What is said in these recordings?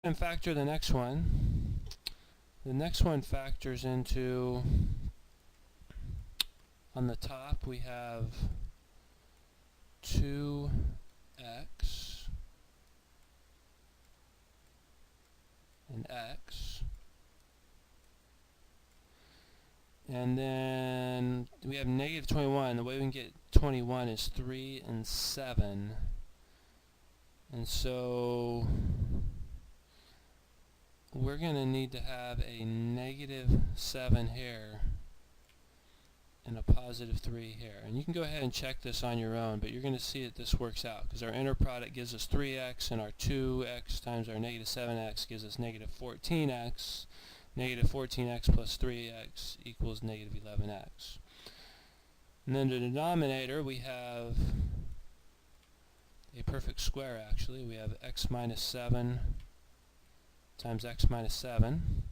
And factor the next one. The next one factors into, on the top we have 2x and x. And then we have negative 21. The way we can get 21 is 3 and 7. And so we're going to need to have a negative 7 here and a positive 3 here. And you can go ahead and check this on your own, but you're going to see that this works out because our inner product gives us 3x and our 2x times our negative 7x gives us negative 14x. Negative 14x plus 3x equals negative 11x. And then the denominator, we have a perfect square actually. We have x minus 7 times x minus 7.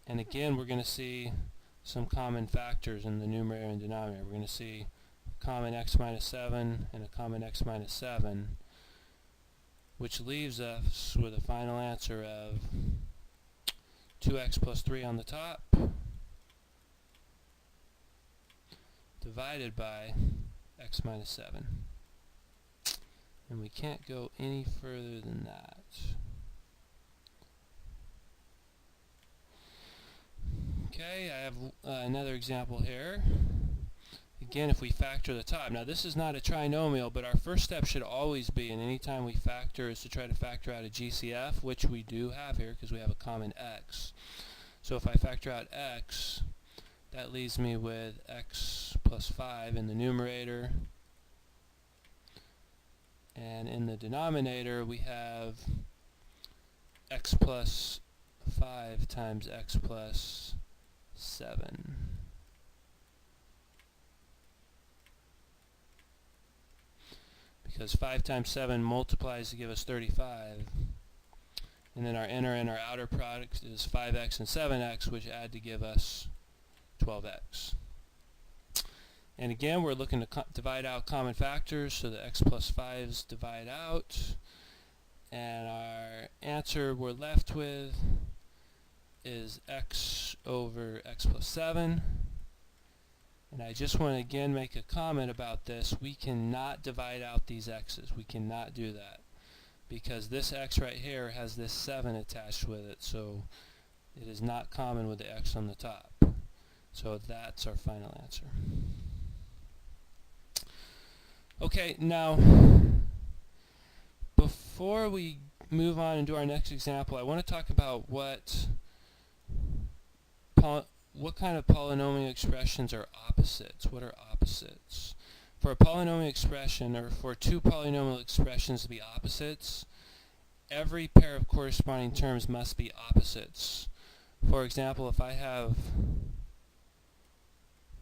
And again, we're going to see some common factors in the numerator and denominator. We're going to see a common x minus 7 and a common x minus 7, which leaves us with a final answer of 2x plus 3 on the top divided by x minus 7. And we can't go any further than that. Okay, I have another example here. Again, if we factor the top. Now this is not a trinomial, but our first step should always be, and any time we factor, is to try to factor out a GCF, which we do have here because we have a common x. So if I factor out x, that leaves me with x plus 5 in the numerator. And in the denominator, we have x plus 5 times x plus 7. Because 5 times 7 multiplies to give us 35. And then our inner and our outer product is 5x and 7x, which add to give us 12x. And again, we're looking to divide out common factors, so the x plus 5s divide out. And our answer we're left with is x over x plus 7. And I just want to again make a comment about this. We cannot divide out these x's. We cannot do that because this x right here has this 7 attached with it, so it is not common with the x on the top. So that's our final answer. Okay, now before we move on and do our next example, I want to talk about what kind of polynomial expressions are opposites. What are opposites? For a polynomial expression, or for two polynomial expressions to be opposites, every pair of corresponding terms must be opposites. For example, if I have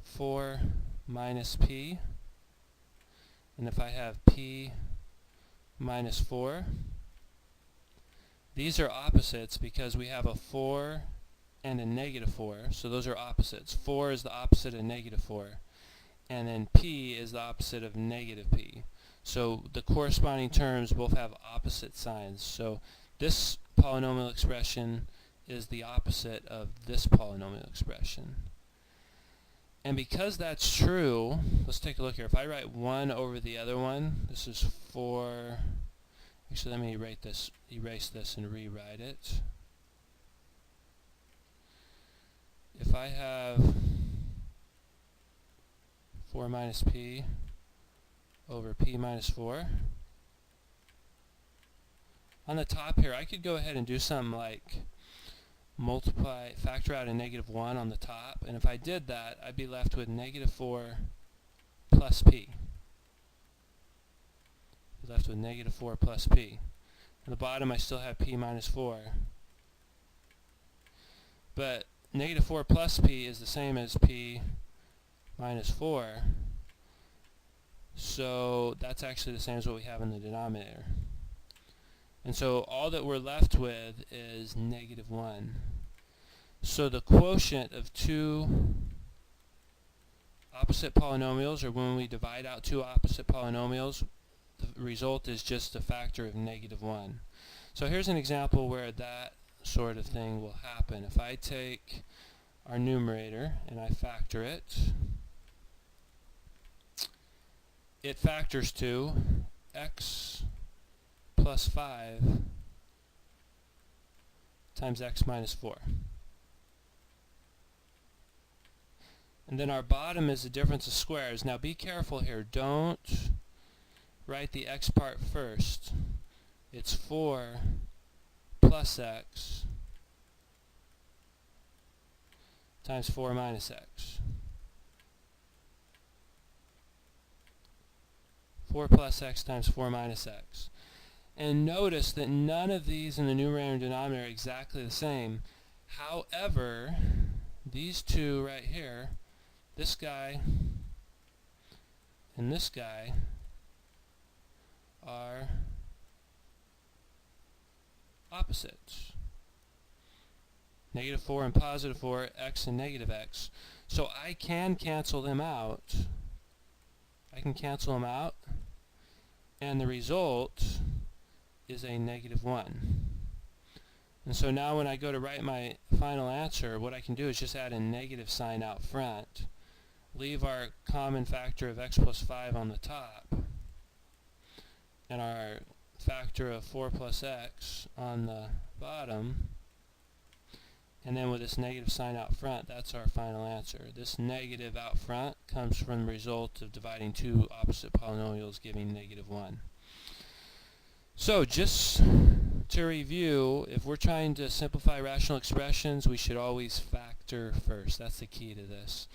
4 minus p, and if I have p minus 4, these are opposites because we have a 4 and a negative 4, so those are opposites. 4 is the opposite of negative 4, and then p is the opposite of negative p. So the corresponding terms both have opposite signs. So this polynomial expression is the opposite of this polynomial expression. And because that's true, let's take a look here. If I write 1 over the other one, this is 4. Actually, let me erase this and rewrite it. If I have 4 minus p over p minus 4, on the top here I could go ahead and do something like factor out a negative 1 on the top, and if I did that, I'd be left with negative 4 plus p. Left with negative 4 plus p. On the bottom I still have p minus 4. But negative 4 plus p is the same as p minus 4. So that's actually the same as what we have in the denominator. And so all that we're left with is negative 1. So the quotient of two opposite polynomials, or when we divide out two opposite polynomials, the result is just a factor of -1. So here's an example where that sort of thing will happen. If I take our numerator and I factor it, it factors to x plus 5 times x minus 4. And then our bottom is the difference of squares. Now be careful here. Don't write the x part first. It's 4 plus x times 4 minus x. 4 plus x times 4 minus x. And notice that none of these in the numerator and denominator are exactly the same. However, these two right here, this guy and this guy, are opposites. -4 and +4, x and -x. So I can cancel them out. And the result is a -1. And so now when I go to write my final answer, what I can do is just add a negative sign out front, leave our common factor of x plus 5 on the top, and our factor of 4 plus x on the bottom, and then with this negative sign out front, that's our final answer. This negative out front comes from the result of dividing two opposite polynomials giving -1. So just to review, if we're trying to simplify rational expressions, we should always factor first. That's the key to this.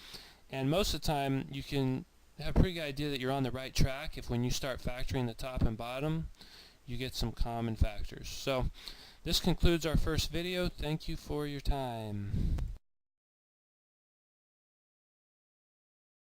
And most of the time, you can have a pretty good idea that you're on the right track if when you start factoring the top and bottom, you get some common factors. So this concludes our first video. Thank you for your time.